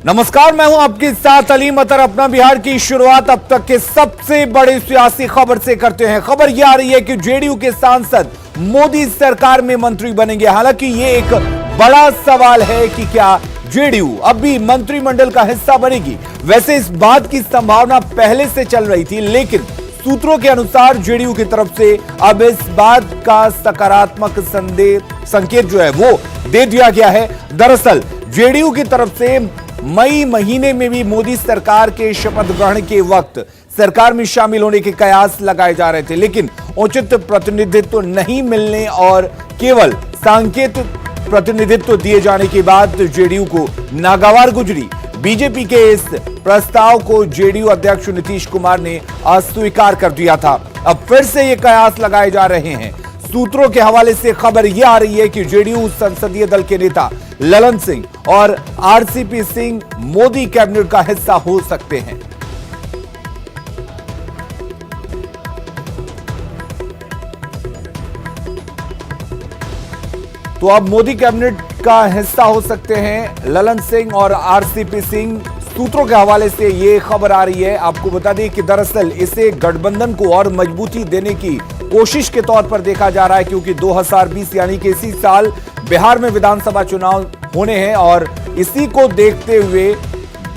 नमस्कार, मैं हूं आपके साथ अलीम अतर। अपना बिहार की शुरुआत अब तक के सबसे बड़ी सियासी खबर से करते हैं। खबर यह आ रही है कि जेडीयू के सांसद मोदी सरकार में मंत्री बनेंगे। हालांकि ये एक बड़ा सवाल है कि क्या जेडीयू अब भी मंत्रिमंडल का हिस्सा बनेगी। वैसे इस बात की संभावना पहले से चल रही थी, लेकिन सूत्रों के अनुसार जेडीयू की तरफ से अब इस बात का सकारात्मक संकेत जो है वो दे दिया गया है। दरअसल जेडीयू की तरफ से मई महीने में भी मोदी सरकार के शपथ ग्रहण के वक्त सरकार में शामिल होने के कयास लगाए जा रहे थे, लेकिन उचित प्रतिनिधित्व नहीं मिलने और केवल सांकेतिक प्रतिनिधित्व दिए जाने के बाद जेडीयू को नागवार गुजरी। बीजेपी के इस प्रस्ताव को जेडीयू अध्यक्ष नीतीश कुमार ने अस्वीकार कर दिया था। अब फिर से ये कयास लगाए जा रहे हैं। सूत्रों के हवाले से खबर यह आ रही है कि जेडीयू संसदीय दल के नेता ललन सिंह और आरसीपी सिंह मोदी कैबिनेट का हिस्सा हो सकते हैं। तो अब मोदी कैबिनेट का हिस्सा हो सकते हैं ललन सिंह और आरसीपी सिंह। सूत्रों के हवाले से यह खबर आ रही है। आपको बता दें कि दरअसल इसे गठबंधन को और मजबूती देने की कोशिश के तौर पर देखा जा रहा है, क्योंकि 2020 यानी कि इसी साल बिहार में विधानसभा चुनाव होने हैं और इसी को देखते हुए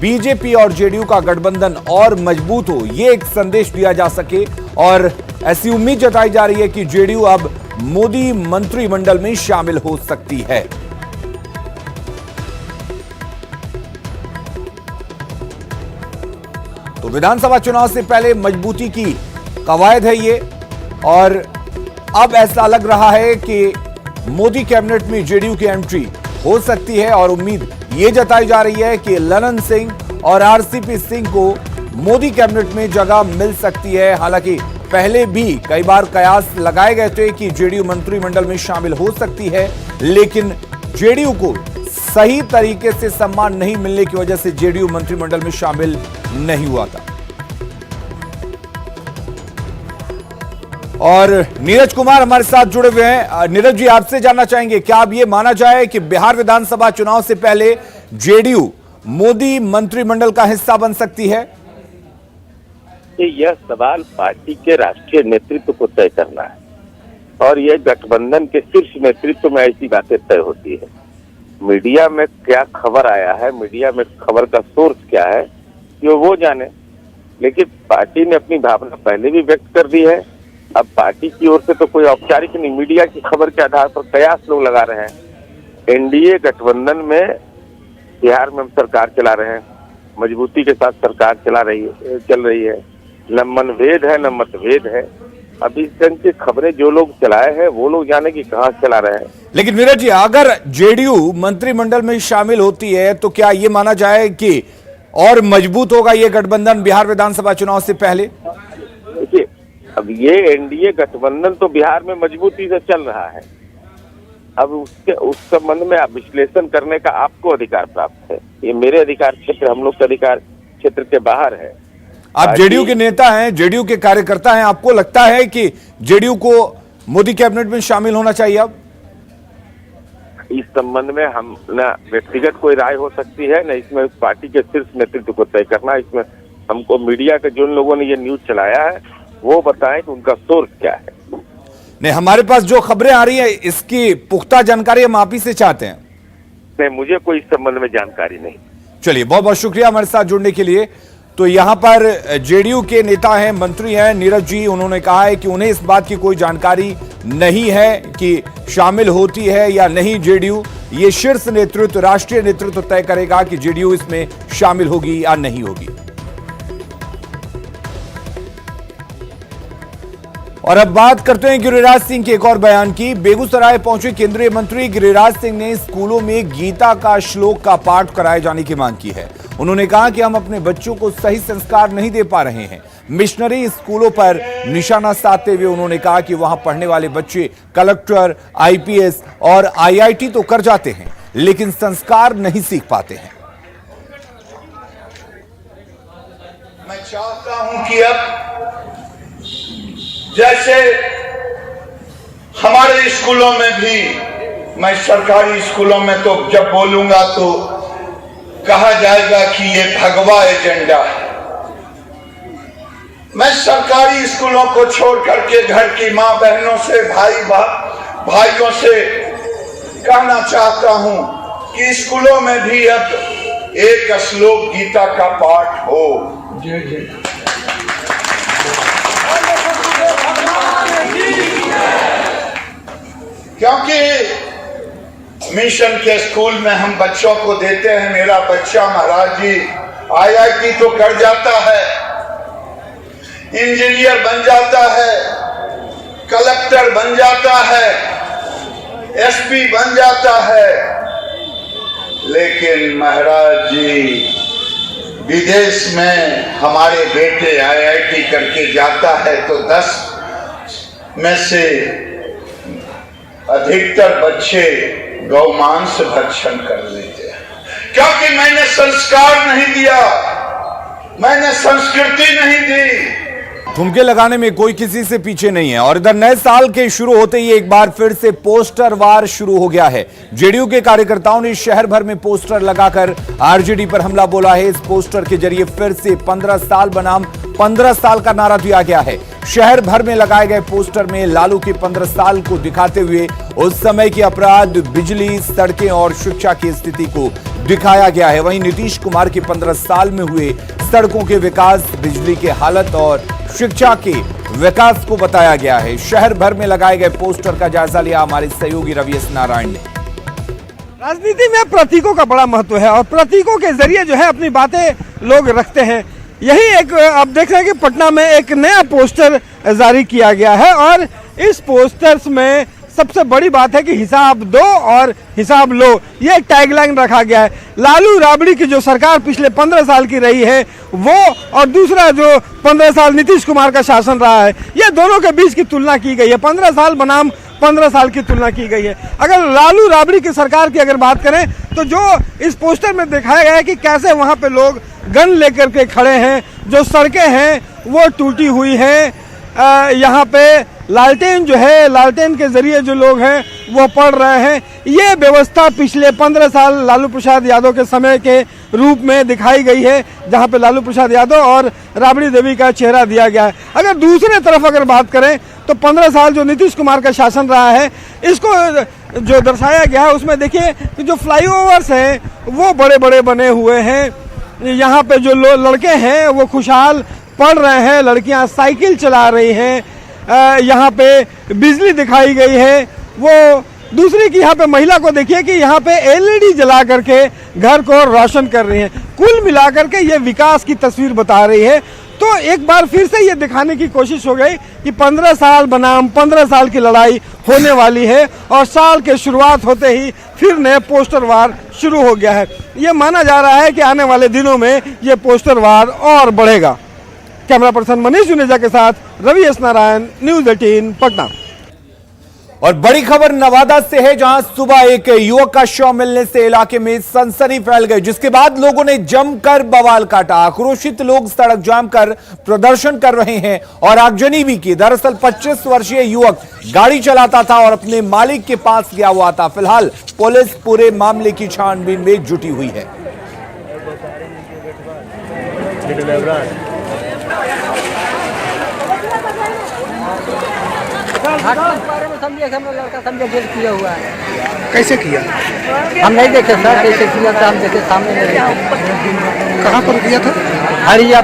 बीजेपी और जेडीयू का गठबंधन और मजबूत हो, यह एक संदेश दिया जा सके। और ऐसी उम्मीद जताई जा रही है कि जेडीयू अब मोदी मंत्रिमंडल में शामिल हो सकती है। तो विधानसभा चुनाव से पहले मजबूती की कवायद है ये, और अब ऐसा लग रहा है कि मोदी कैबिनेट में जेडीयू की एंट्री हो सकती है। और उम्मीद ये जताई जा रही है कि ललन सिंह और आरसीपी सिंह को मोदी कैबिनेट में जगह मिल सकती है। हालांकि पहले भी कई बार कयास लगाए गए थे कि जेडीयू मंत्रिमंडल में शामिल हो सकती है, लेकिन जेडीयू को सही तरीके से सम्मान नहीं मिलने की वजह से जेडीयू मंत्रिमंडल में शामिल नहीं हुआ था। और नीरज कुमार हमारे साथ जुड़े हुए हैं। नीरज जी, आपसे जानना चाहेंगे, क्या अब यह माना जाए कि बिहार विधानसभा चुनाव से पहले जेडीयू मोदी मंत्रिमंडल का हिस्सा बन सकती है? यह सवाल पार्टी के राष्ट्रीय नेतृत्व को तय करना है, और यह गठबंधन के शीर्ष नेतृत्व में ऐसी बातें तय होती है। मीडिया में क्या खबर आया है, मीडिया में खबर का सोर्स क्या है, जो वो जाने। लेकिन पार्टी ने अपनी भावना पहले भी व्यक्त कर दी है। अब पार्टी की ओर से तो कोई औपचारिक नहीं, मीडिया की खबर के आधार पर कयास लोग लगा रहे हैं। एनडीए गठबंधन में बिहार में हम सरकार चला रहे हैं, मजबूती के साथ सरकार चल रही है। न मनभेद है न मतभेद है। अभी की खबरें जो लोग चलाए हैं वो लोग जाने की कहां चला रहे हैं। लेकिन नीरज जी, अगर जेडीयू मंत्रिमंडल में शामिल होती है तो क्या ये माना जाए कि और मजबूत होगा ये गठबंधन बिहार विधानसभा चुनाव से पहले? देखिए, अब ये एनडीए गठबंधन तो बिहार में मजबूती से चल रहा है। अब उस संबंध में आप विश्लेषण करने का आपको अधिकार प्राप्त है। ये मेरे अधिकार क्षेत्र, हम लोग के अधिकार क्षेत्र के बाहर है। आप जेडीयू के नेता हैं, जेडीयू के कार्यकर्ता हैं, आपको लगता है कि जेडीयू को मोदी कैबिनेट में शामिल होना चाहिए? अब इस संबंध में हम न व्यक्तिगत कोई राय हो सकती है, न इसमें पार्टी के शीर्ष नेतृत्व को तय करना। इसमें हमको मीडिया के जिन लोगों ने ये न्यूज चलाया है वो बताएं कि उनका सोर्स क्या है। नहीं, हमारे पास जो खबरें आ रही है इसकी पुख्ता जानकारी हम आप ही से चाहते हैं। नहीं, मुझे कोई इस संबंध में जानकारी नहीं। चलिए, बहुत बहुत शुक्रिया हमारे साथ जुड़ने के लिए। तो यहां पर जेडीयू के नेता हैं, मंत्री हैं नीरज जी। उन्होंने कहा है कि उन्हें इस बात की कोई जानकारी नहीं है कि शामिल होती है या नहीं जेडीयू। ये शीर्ष नेतृत्व, राष्ट्रीय नेतृत्व तय करेगा कि जेडीयू इसमें शामिल होगी या नहीं होगी। और अब बात करते हैं गिरिराज सिंह के एक और बयान की। बेगूसराय पहुंचे केंद्रीय मंत्री गिरिराज सिंह ने स्कूलों में गीता का श्लोक का पाठ कराए जाने की मांग की है। उन्होंने कहा कि हम अपने बच्चों को सही संस्कार नहीं दे पा रहे हैं। मिशनरी स्कूलों पर निशाना साधते हुए उन्होंने कहा कि वहां पढ़ने वाले बच्चे कलेक्टर, आईपीएस और आईआईटी तो कर जाते हैं, लेकिन संस्कार नहीं सीख पाते हैं। मैं चाहता हूं कि अब जैसे हमारे स्कूलों में भी, मैं सरकारी स्कूलों में तो जब बोलूंगा तो कहा जाएगा कि ये भगवा एजेंडा है। मैं सरकारी स्कूलों को छोड़ करके घर की मां बहनों से भाइयों से कहना चाहता हूं कि स्कूलों में भी अब एक श्लोक गीता का पाठ हो। क्योंकि मिशन के स्कूल में हम बच्चों को देते हैं, मेरा बच्चा महाराज जी IIT तो कर जाता है, इंजीनियर बन जाता है, कलेक्टर बन जाता है, SP बन जाता है, लेकिन महाराज जी विदेश में हमारे बेटे IIT करके जाता है तो 10 में से अधिकतर बच्चे गौमांस भक्षण कर लेते हैं। क्योंकि मैंने संस्कार नहीं दिया, मैंने संस्कृति नहीं दी। ठुमके लगाने में कोई किसी से पीछे नहीं है। और इधर नए साल के शुरू होते ही एक बार फिर से पोस्टर वार शुरू हो गया है। जेडीयू के कार्यकर्ताओं ने शहर भर में पोस्टर लगाकर आरजेडी पर हमला बोला है। इस पोस्टर के जरिए फिर से 15 साल बनाम 15 साल का नारा दिया गया है। शहर भर में लगाए गए पोस्टर में लालू के 15 साल को दिखाते हुए उस समय के अपराध, बिजली, सड़कें और शिक्षा की स्थिति को दिखाया गया है। वहीं नीतीश कुमार के 15 साल में हुए सड़कों के विकास, बिजली के हालत और शिक्षा के विकास को बताया गया है। शहर भर में लगाए गए पोस्टर का जायजा लिया हमारे सहयोगी रवि एस नारायण ने। राजनीति में प्रतीकों का बड़ा महत्व है और प्रतीकों के जरिए जो है अपनी बातें लोग रखते हैं। यही एक आप देख रहे हैं कि पटना में एक नया पोस्टर जारी किया गया है और इस पोस्टर्स में सबसे बड़ी बात है कि हिसाब दो और हिसाब लो, ये एक टैगलाइन रखा गया है। लालू राबड़ी की जो सरकार पिछले 15 साल की रही है वो और दूसरा जो 15 साल नीतीश कुमार का शासन रहा है, ये दोनों के बीच की तुलना की गई है। 15 साल बनाम 15 साल की तुलना की गई है। अगर लालू राबड़ी की सरकार की अगर बात करें तो जो इस पोस्टर में दिखाया गया है कि कैसे वहां पे लोग गन लेकर के खड़े हैं, जो सड़कें हैं वो टूटी हुई हैं, यहाँ पे लालटेन जो है, लालटेन के जरिए जो लोग हैं वो पढ़ रहे हैं। ये व्यवस्था पिछले 15 साल लालू प्रसाद यादव के समय के रूप में दिखाई गई है, जहाँ पे लालू प्रसाद यादव और राबड़ी देवी का चेहरा दिया गया है। अगर दूसरे तरफ अगर बात करें तो 15 साल जो नीतीश कुमार का शासन रहा है, इसको जो दर्शाया गया है उसमें देखिए कि जो फ्लाईओवर्स हैं वो बड़े बड़े बने हुए हैं। यहाँ पे जो लड़के हैं वो खुशहाल पढ़ रहे हैं, लड़कियाँ साइकिल चला रही हैं, यहाँ पे बिजली दिखाई गई है। वो दूसरी की यहाँ पे महिला को देखिए कि यहाँ पे LED जला करके घर को रोशन कर रही है। कुल मिलाकर के ये विकास की तस्वीर बता रही है। तो एक बार फिर से ये दिखाने की कोशिश हो गई कि 15 साल बनाम 15 साल की लड़ाई होने वाली है और साल के शुरुआत होते ही फिर नए पोस्टर वार शुरू हो गया है। ये माना जा रहा है कि आने वाले दिनों में ये पोस्टर वार और बढ़ेगा। कैमरा पर्सन मनीष जुनेजा के साथ रवि एस नारायण, न्यूज़ 18 पटना। और बड़ी खबर नवादा से है, जहां सुबह एक युवक का शव मिलने से इलाके में सनसनी फैल गई, जिसके बाद लोगों ने जमकर बवाल काटा। आक्रोशित लोग सड़क जाम कर प्रदर्शन कर रहे हैं और आगजनी भी की। दरअसल 25 वर्षीय युवक गाड़ी चलाता था और अपने मालिक के पास गया हुआ था। फिलहाल पुलिस पूरे मामले की छानबीन में जुटी हुई है। समझे जेल किया हुआ है। कैसे किया? हम नहीं देखे सर, कैसे किया था हम देखे सामने नहीं देखे। कहाँ पर किया था? हरिया।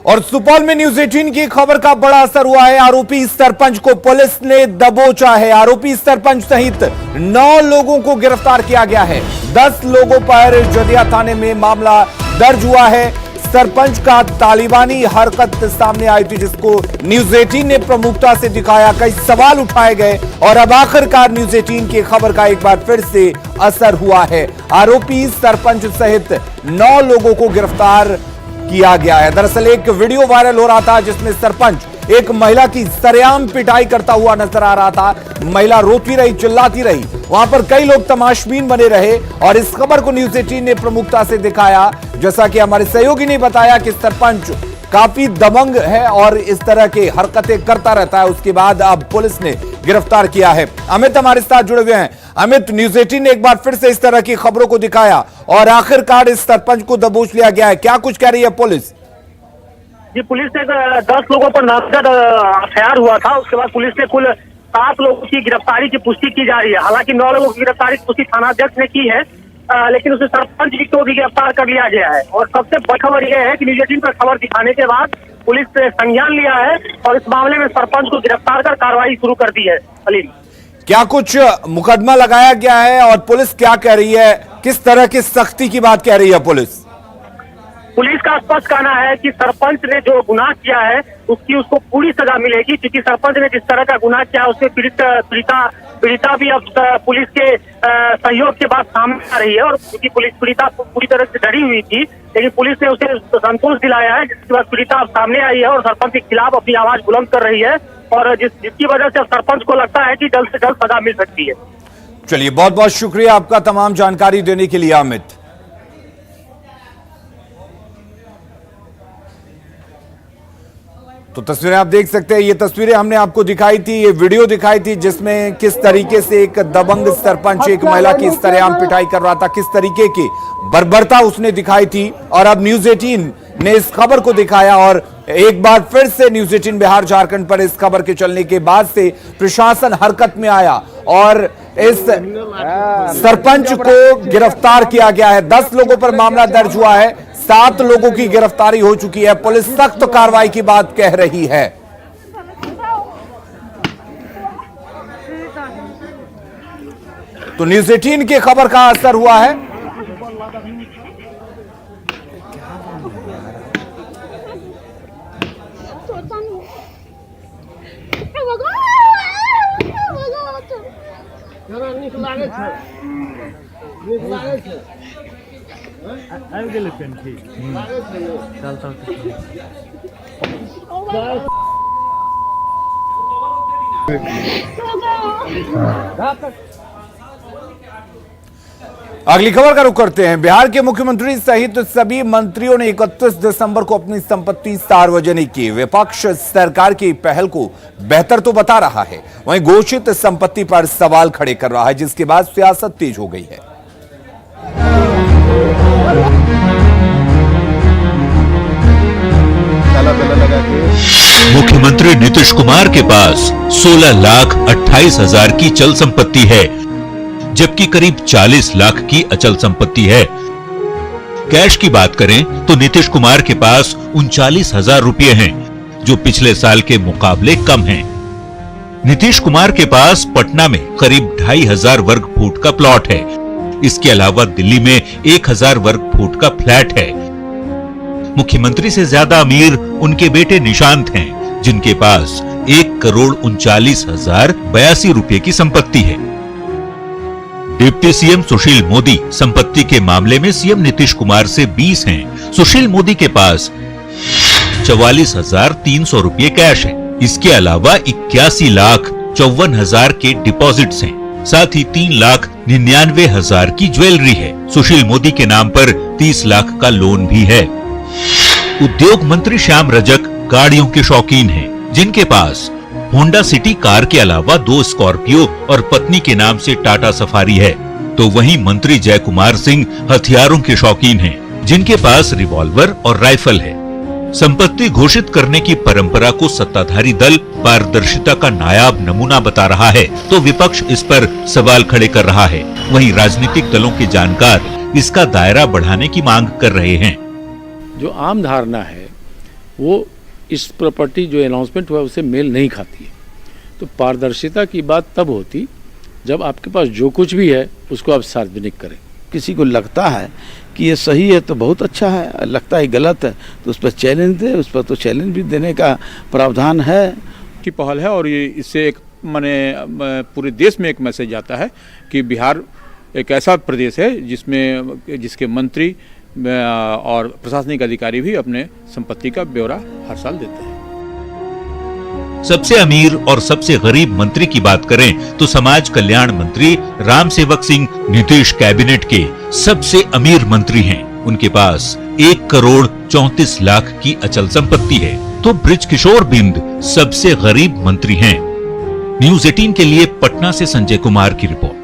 और सुपौल में न्यूज़ 18 की खबर का बड़ा असर हुआ है। आरोपी सरपंच को पुलिस ने दबोचा है। आरोपी सरपंच सहित 9 लोगों को गिरफ्तार किया गया है। 10 लोगों पर जदिया थाने में मामला दर्ज हुआ है। सरपंच का तालिबानी हरकत सामने आई थी, जिसको न्यूज़ 18 ने प्रमुखता से दिखाया। कई सवाल उठाए गए और अब आखिरकार न्यूज़ 18 की खबर का एक बार फिर से असर हुआ है। आरोपी सरपंच सहित 9 लोगों को गिरफ्तार किया गया है। दरअसल एक वीडियो वायरल हो रहा था जिसमें सरपंच एक महिला की सरेआम पिटाई करता हुआ नजर आ रहा था। महिला रोती रही, चिल्लाती रही। वहां पर कई लोग तमाशबीन बने रहे और इस खबर को न्यूज़ 18 ने प्रमुखता से दिखाया। जैसा कि हमारे सहयोगी ने बताया कि सरपंच काफी दबंग है और इस तरह की हरकतें करता रहता है। उसके बाद अब पुलिस ने गिरफ्तार किया है। अमित हमारे साथ जुड़े हुए हैं। अमित, न्यूज़ 18 ने एक बार फिर से इस तरह की खबरों को दिखाया और आखिरकार इस सरपंच को दबोच लिया गया है, क्या कुछ कह रही है पुलिस? जी, पुलिस ने 10 लोगों पर नामजद एफआईआर हुआ था। उसके बाद पुलिस ने कुल 7 लोगों की गिरफ्तारी की पुष्टि की जा रही है। हालांकि 9 लोगों की गिरफ्तारी की पुष्टि थानाध्यक्ष ने की है, लेकिन उसे सरपंच जी को भी गिरफ्तार कर लिया गया है। और सबसे बड़ी खबर यह है कि न्यूज़ 18 पर खबर दिखाने के बाद पुलिस ने संज्ञान लिया है और इस मामले में सरपंच को गिरफ्तार कर कार्रवाई शुरू कर दी है। अलीम, क्या कुछ मुकदमा लगाया गया है और पुलिस क्या कह रही है, किस तरह की सख्ती की बात कह रही है पुलिस? पुलिस का स्पष्ट कहना है कि सरपंच ने जो गुनाह किया है उसको पूरी सजा मिलेगी, क्योंकि सरपंच ने जिस तरह का गुनाह किया उससे पीड़िता भी अब पुलिस के सहयोग के बाद सामने आ रही है। और क्योंकि पुलिस पीड़िता पूरी तरह से डरी हुई थी, लेकिन पुलिस ने उसे संतोष दिलाया है, जिसके बाद पीड़िता अब सामने आई है और सरपंच के खिलाफ अपनी आवाज बुलंद कर रही है और जिसकी वजह से अब सरपंच को लगता है कि जल्द से जल्द सजा मिल सकती है। चलिए, बहुत बहुत शुक्रिया आपका तमाम जानकारी देने के लिए अमित। तो तस्वीरें आप देख सकते हैं, ये तस्वीरें हमने आपको दिखाई थी, ये वीडियो दिखाई थी जिसमें किस तरीके से एक दबंग सरपंच एक महिला की इस तरह आम पिटाई कर रहा था, किस तरीके की बर्बरता उसने दिखाई थी। और अब न्यूज़ 18 ने इस खबर को दिखाया और एक बार फिर से न्यूज़ 18 बिहार झारखंड पर इस खबर के चलने के बाद से प्रशासन हरकत में आया और इस सरपंच को गिरफ्तार किया गया है। 10 लोगों पर मामला दर्ज हुआ है, 7 लोगों की गिरफ्तारी हो चुकी है। पुलिस सख्त कार्रवाई की बात कह रही है। तो न्यूज़ 18 की खबर का असर हुआ है। अगली खबर का रुख करते हैं। बिहार के मुख्यमंत्री सहित सभी मंत्रियों ने 31 दिसंबर को अपनी संपत्ति सार्वजनिक की। विपक्ष सरकार की पहल को बेहतर तो बता रहा है, वहीं घोषित संपत्ति पर सवाल खड़े कर रहा है, जिसके बाद सियासत तेज हो गई है। मुख्यमंत्री नीतीश कुमार के पास 16,28,000 की चल संपत्ति है, जबकि करीब 40 लाख की अचल संपत्ति है। कैश की बात करें तो नीतीश कुमार के पास 39,000 रुपये हैं, जो पिछले साल के मुकाबले कम हैं। नीतीश कुमार के पास पटना में करीब 2,500 वर्ग फुट का प्लॉट है। इसके अलावा दिल्ली में 1,000 वर्ग फुट का फ्लैट है। मुख्यमंत्री से ज्यादा अमीर उनके बेटे निशांत हैं, जिनके पास 1,39,082 रुपए की संपत्ति है। डिप्टी सीएम सुशील मोदी संपत्ति के मामले में सीएम नीतीश कुमार से 20 हैं। सुशील मोदी के पास 44,300 रुपये कैश है। इसके अलावा 81,54,000 के डिपॉजिट्स हैं। साथ ही 3,99,000 की ज्वेलरी है। सुशील मोदी के नाम पर 30 लाख का लोन भी है। उद्योग मंत्री श्याम रजक गाड़ियों के शौकीन हैं, जिनके पास होंडा सिटी कार के अलावा 2 स्कॉर्पियो और पत्नी के नाम से टाटा सफारी है। तो वहीं मंत्री जय कुमार सिंह हथियारों के शौकीन हैं, जिनके पास रिवॉल्वर और राइफल है। संपत्ति घोषित करने की परंपरा को सत्ताधारी दल पारदर्शिता का नायाब नमूना बता रहा है, तो विपक्ष इस पर सवाल खड़े कर रहा है। वहीं राजनीतिक दलों के जानकार इसका दायरा बढ़ाने की मांग कर रहे हैं। जो आम धारणा है वो इस प्रॉपर्टी जो अनाउंसमेंट हुआ उससे मेल नहीं खाती है। तो पारदर्शिता की बात तब होती जब आपके पास जो कुछ भी है उसको आप सार्वजनिक करें। किसी को लगता है कि ये सही है तो बहुत अच्छा है, लगता है गलत है तो उस पर चैलेंज दे, उस पर तो चैलेंज भी देने का प्रावधान है की पहल है। और ये इससे एक माने पूरे देश में एक मैसेज आता है कि बिहार एक ऐसा प्रदेश है जिसके मंत्री और प्रशासनिक अधिकारी भी अपने संपत्ति का ब्यौरा हर साल देते हैं। सबसे अमीर और सबसे गरीब मंत्री की बात करें तो समाज कल्याण मंत्री राम सेवक सिंह नीतीश कैबिनेट के सबसे अमीर मंत्री हैं। उनके पास 1,34,00,000 की अचल संपत्ति है, तो बृजकिशोर बिंद सबसे गरीब मंत्री हैं। न्यूज 18 के लिए पटना से संजय कुमार की रिपोर्ट।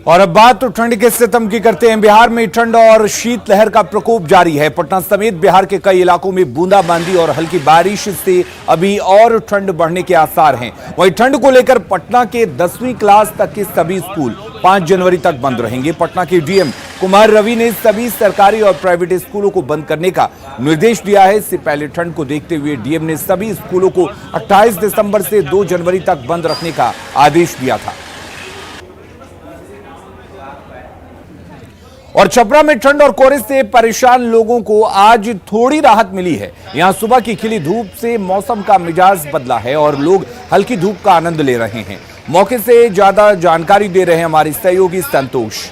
और अब बात तो ठंड के सितम की करते हैं। बिहार में ठंड और शीतलहर का प्रकोप जारी है। पटना समेत बिहार के कई इलाकों में बूंदाबांदी और हल्की बारिश से अभी और ठंड बढ़ने के आसार हैं। वहीं ठंड को लेकर पटना के 10वीं क्लास तक के सभी स्कूल 5 जनवरी तक बंद रहेंगे। पटना के डीएम कुमार रवि ने सभी सरकारी और प्राइवेट स्कूलों को बंद करने का निर्देश दिया है। इससे पहले ठंड को देखते हुए डीएम ने सभी स्कूलों को 28 दिसंबर से 2 जनवरी तक बंद रखने का आदेश दिया था। और छपरा में ठंड और कोहरे से परेशान लोगों को आज थोड़ी राहत मिली है। यहां सुबह की खिली धूप से मौसम का मिजाज बदला है और लोग हल्की धूप का आनंद ले रहे हैं। मौके से ज्यादा जानकारी दे रहे हैं हमारे सहयोगी संतोष।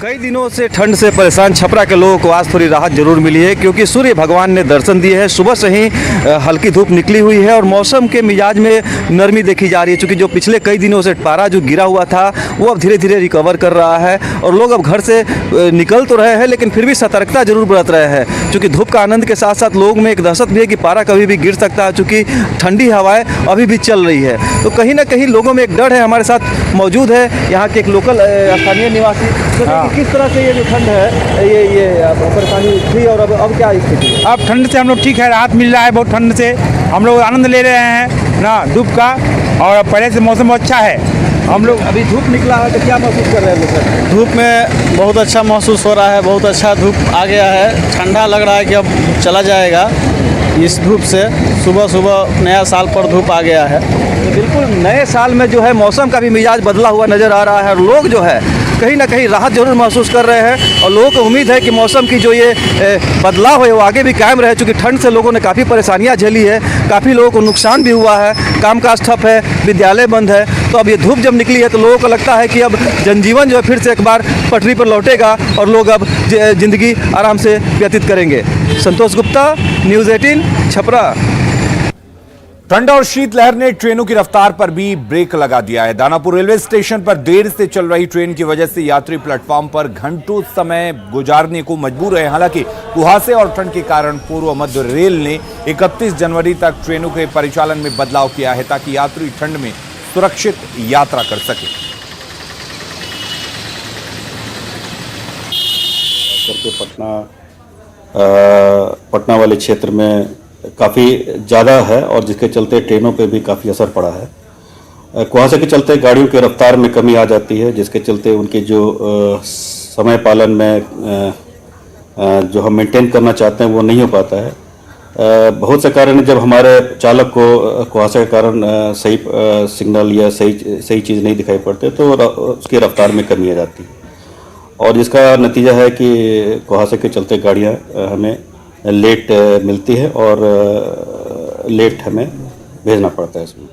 कई दिनों से ठंड से परेशान छपरा के लोगों को आज थोड़ी राहत जरूर मिली है, क्योंकि सूर्य भगवान ने दर्शन दिए हैं। सुबह से ही हल्की धूप निकली हुई है और मौसम के मिजाज में नरमी देखी जा रही है, क्योंकि जो पिछले कई दिनों से पारा जो गिरा हुआ था वो अब धीरे धीरे रिकवर कर रहा है और लोग अब घर से निकल तो रहे हैं, लेकिन फिर भी सतर्कता जरूर बरत रहे हैं, क्योंकि धूप का आनंद के साथ साथ लोगों में एक दहशत भी है कि पारा कभी भी गिर सकता है, क्योंकि ठंडी हवाएं अभी भी चल रही है। तो कहीं ना कहीं लोगों में एक डर है। हमारे साथ मौजूद है यहाँ के एक लोकल स्थानीय निवासी। तो किस तरह से ये ठंड है, ये परेशानी थी और अब क्या स्थिति? अब ठंड से हम लोग ठीक है, राहत मिल रहा है बहुत। ठंड से हम लोग आनंद ले रहे हैं ना धूप का, और पहले से मौसम अच्छा है। हम लोग अभी धूप निकला है तो क्या महसूस कर रहे हैं लोग? धूप में बहुत अच्छा महसूस हो रहा है, बहुत अच्छा धूप आ गया है। ठंडा लग रहा है कि अब चला जाएगा इस धूप से। सुबह सुबह नया साल पर धूप आ गया है, तो बिल्कुल नए साल में जो है मौसम का भी मिजाज बदला हुआ नज़र आ रहा है और लोग जो है कहीं ना कहीं राहत जरूर महसूस कर रहे हैं। और लोगों को उम्मीद है कि मौसम की जो ये बदलाव है वो आगे भी कायम रहे, क्योंकि ठंड से लोगों ने काफ़ी परेशानियां झेली है, काफ़ी लोगों को नुकसान भी हुआ है, कामकाज ठप है, विद्यालय बंद है। तो अब ये धूप जब निकली है तो लोगों को लगता है कि अब जनजीवन जो है फिर से एक बार पटरी पर लौटेगा और लोग अब ज़िंदगी आराम से व्यतीत करेंगे। संतोष गुप्ता, न्यूज़ 18, छपरा। ठंड और शीतलहर ने ट्रेनों की रफ्तार पर भी ब्रेक लगा दिया है। दानापुर रेलवे स्टेशन पर देर से चल रही ट्रेन की वजह से यात्री प्लेटफॉर्म पर घंटों समय गुजारने को मजबूर है। हालांकि कुहासे और ठंड के कारण पूर्व मध्य रेल ने 31 जनवरी तक ट्रेनों के परिचालन में बदलाव किया है, ताकि यात्री ठंड में सुरक्षित यात्रा कर सके। पटना वाले क्षेत्र में काफ़ी ज़्यादा है और जिसके चलते ट्रेनों पे भी काफ़ी असर पड़ा है। कुहासे के चलते गाड़ियों की रफ्तार में कमी आ जाती है, जिसके चलते उनके जो समय पालन में जो हम मेंटेन करना चाहते हैं वो नहीं हो पाता है। बहुत से कारण जब हमारे चालक को कुहासे के कारण सही सिग्नल या सही चीज़ नहीं दिखाई पड़ते तो उसकी रफ्तार में कमी आ जाती है, और जिसका नतीजा है कि कुहासे के चलते गाड़ियाँ हमें लेट मिलती है और लेट हमें भेजना पड़ता है इसमें।